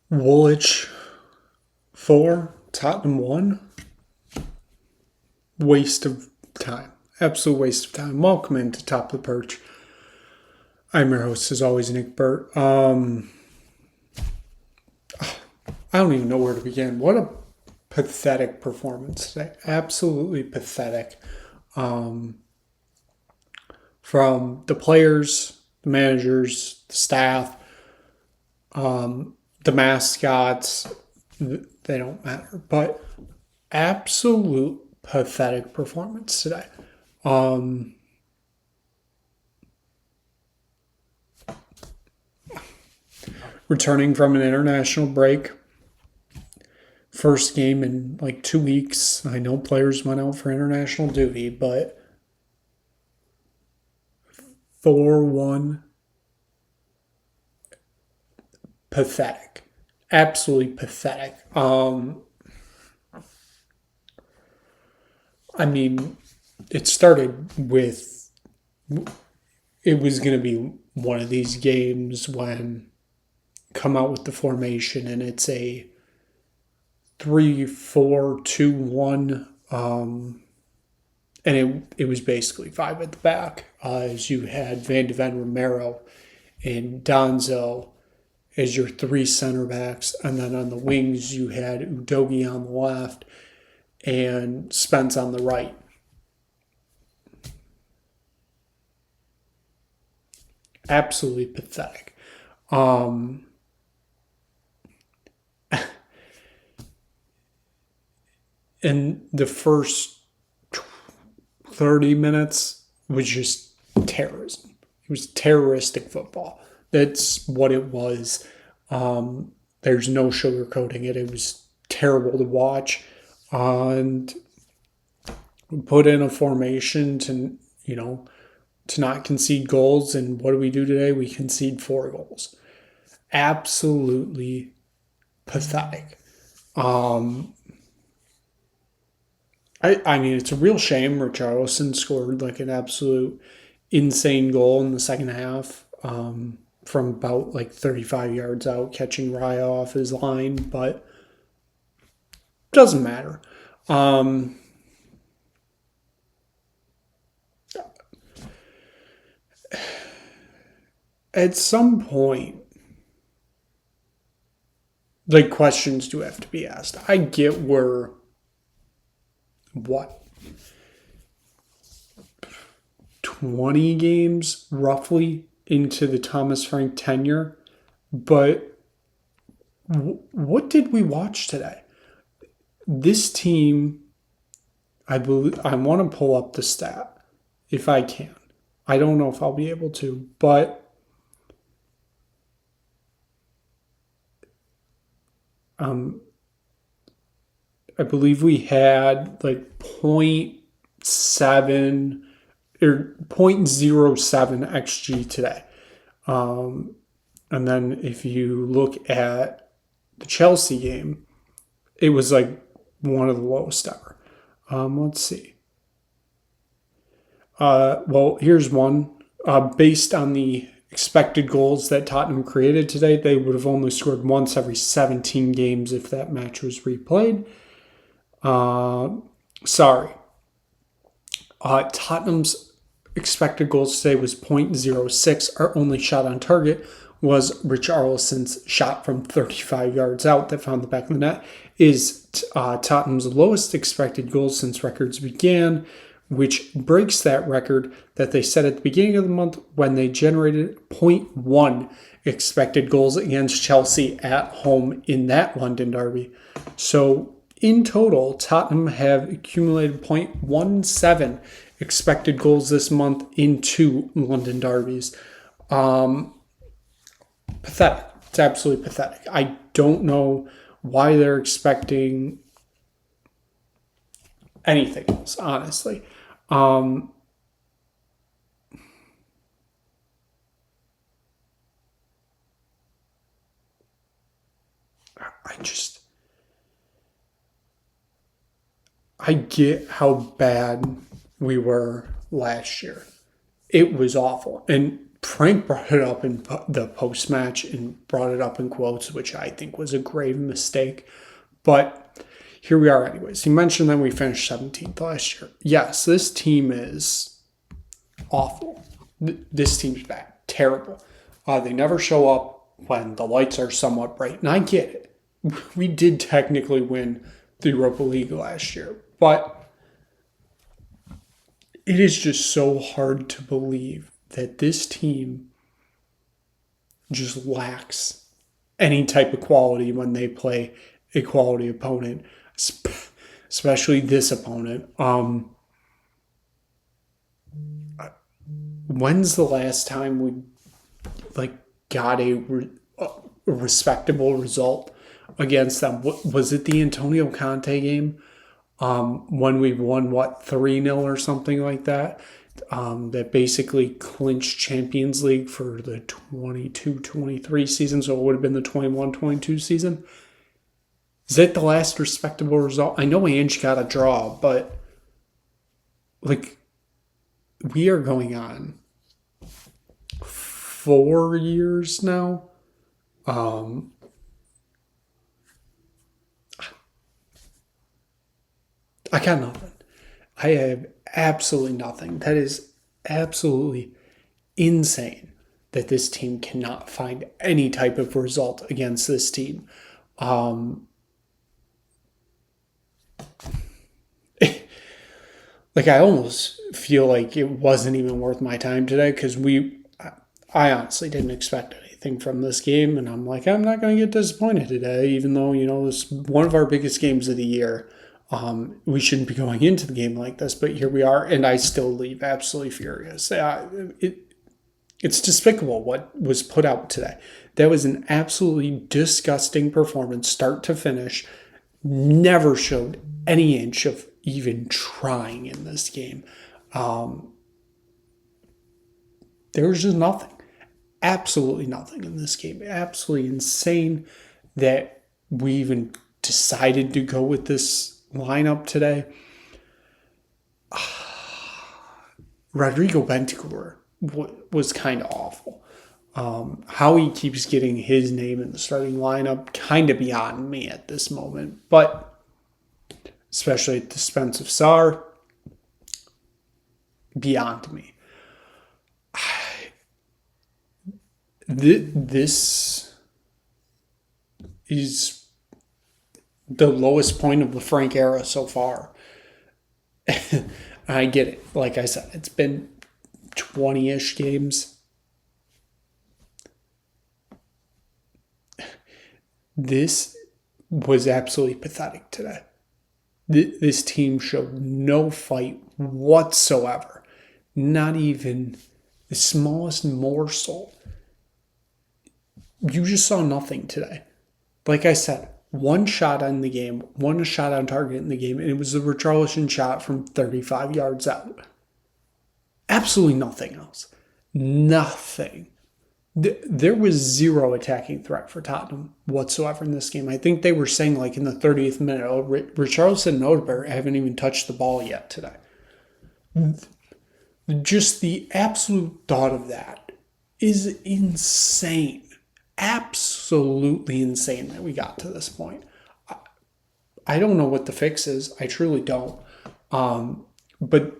Woolwich 4, Tottenham 1. Waste of time. Absolute waste of time. Welcome into Top of the Perch. I'm your host, as always, Nick Burt. I don't even know where to begin. What a pathetic performance today. Absolutely pathetic. From the players, the managers, the staff, the mascots, they don't matter. But absolute pathetic performance today. Returning from an international break, first game in like 2 weeks. I know players went out for international duty, but 4-1, pathetic. Absolutely pathetic. It started with, it was going to be one of these games when come out with the formation and it's a 3-4-2-1, and it was basically five at the back, as you had Van de Ven Romero and Donzo as your three center backs, and then on the wings you had Udogie on the left and Spence on the right. Absolutely pathetic. And the first 30 minutes was just terrorism. It was terroristic football. That's what it was. There's no sugarcoating it. It was terrible to watch. And we put in a formation to not concede goals. And what do we do today? We concede 4 goals. Absolutely pathetic. It's a real shame Richarlison scored like an absolute insane goal in the second half, from about like 35 yards out, catching Raya off his line, but doesn't matter. At some point, like, questions do have to be asked. I get we're 20 games roughly into the Thomas Frank tenure, but what did we watch today? This team, I want to pull up the stat if I can. I don't know if I'll be able to, but I believe we had like 0.7 or 0.07 XG today. And then if you look at the Chelsea game, it was like one of the lowest ever. Let's see. Well, here's one. Based on the expected goals that Tottenham created today, they would have only scored once every 17 games if that match was replayed. Tottenham's expected goals today was 0.06. Our only shot on target was Richarlison's shot from 35 yards out that found the back of the net. Is Tottenham's lowest expected goals since records began, which breaks that record that they set at the beginning of the month when they generated 0.1 expected goals against Chelsea at home in that London derby. So in total, Tottenham have accumulated 0.17 expected goals this month in 2 London derbies. Pathetic. It's absolutely pathetic. I don't know why they're expecting anything else, honestly. I get how bad we were last year. It was awful. And Frank brought it up in the post match and brought it up in quotes, which I think was a grave mistake. But here we are, anyways. He mentioned that we finished 17th last year. Yes, this team is awful. This team's bad, terrible. They never show up when the lights are somewhat bright, and I get it. We did technically win the Europa League last year, but it is just so hard to believe that this team just lacks any type of quality when they play a quality opponent, especially this opponent. When's the last time we got a respectable result against them? Was it the Antonio Conte game? When we won 3-0 or something like that? That basically clinched Champions League for the 22-23 season, so it would have been the 21-22 season. Is that the last respectable result? I know Ange got a draw, but we are going on 4 years now. I got nothing. I have absolutely nothing. That is absolutely insane that this team cannot find any type of result against this team. I almost feel like it wasn't even worth my time today because I honestly didn't expect anything from this game, and I'm like, I'm not going to get disappointed today, even though, it's one of our biggest games of the year. We shouldn't be going into the game like this, but here we are, and I still leave absolutely furious. It's despicable what was put out today. That was an absolutely disgusting performance, start to finish. Never showed any inch of even trying in this game. There was just nothing. Absolutely nothing in this game. Absolutely insane that we even decided to go with this lineup today. Rodrigo Bentancur was kind of awful. How he keeps getting his name in the starting lineup, kind of beyond me at this moment. But especially at the expense of Sarr, beyond me. This is the lowest point of the Frank era so far. I get it. Like I said, it's been 20-ish games. This was absolutely pathetic today. This team showed no fight whatsoever. Not even the smallest morsel. You just saw nothing today. Like I said, one shot on the game, one shot on target in the game, and it was the Richarlison shot from 35 yards out. Absolutely nothing else. Nothing. There was zero attacking threat for Tottenham whatsoever in this game. I think they were saying in the 30th minute, Richarlison and Odegaard haven't even touched the ball yet today. Just the absolute thought of that is insane. Absolutely insane that we got to this point. I don't know what the fix is. I truly don't. But,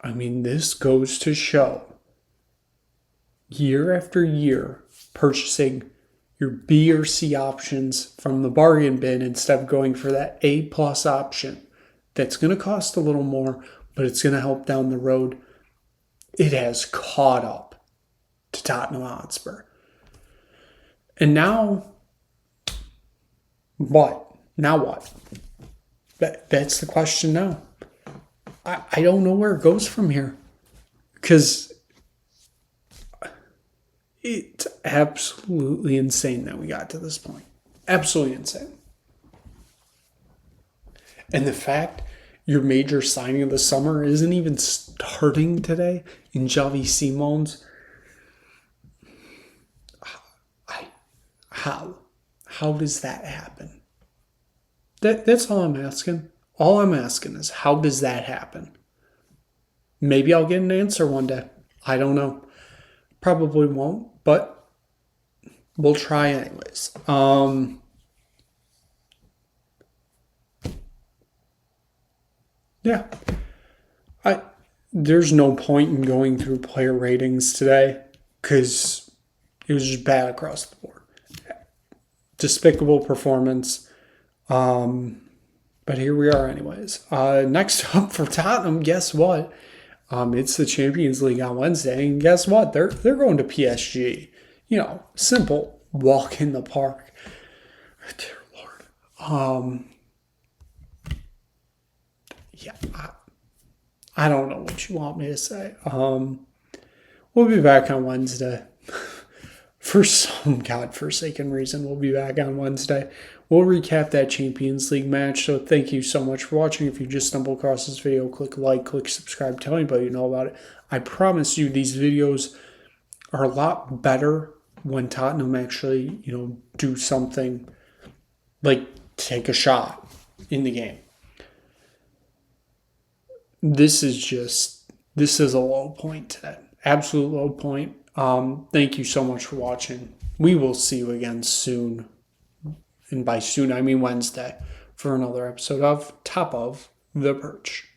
this goes to show year after year purchasing your B or C options from the bargain bin instead of going for that A+ option that's going to cost a little more, but it's going to help down the road. It has caught up to Tottenham Hotspur. And now, what? Now what? That's the question now. I don't know where it goes from here. Because it's absolutely insane that we got to this point. Absolutely insane. And the fact your major signing of the summer isn't even starting today in Xavi Simons. How does that happen? That's all I'm asking. All I'm asking is, how does that happen? Maybe I'll get an answer one day. I don't know. Probably won't, but we'll try anyways. Yeah. There's no point in going through player ratings today because it was just bad across the board. Despicable performance. But here we are anyways. Next up for Tottenham, guess what? It's the Champions League on Wednesday, and guess what? They're going to PSG. Simple walk in the park. Dear Lord. Yeah, I don't know what you want me to say. We'll be back on Wednesday. For some godforsaken reason, we'll be back on Wednesday. We'll recap that Champions League match. So thank you so much for watching. If you just stumble across this video, click like, click subscribe, tell anybody you know about it. I promise you these videos are a lot better when Tottenham actually, do something like take a shot in the game. This is a low point today. Absolute low point. Thank you so much for watching. We will see you again soon. And by soon, I mean Wednesday, for another episode of Top of the Perch.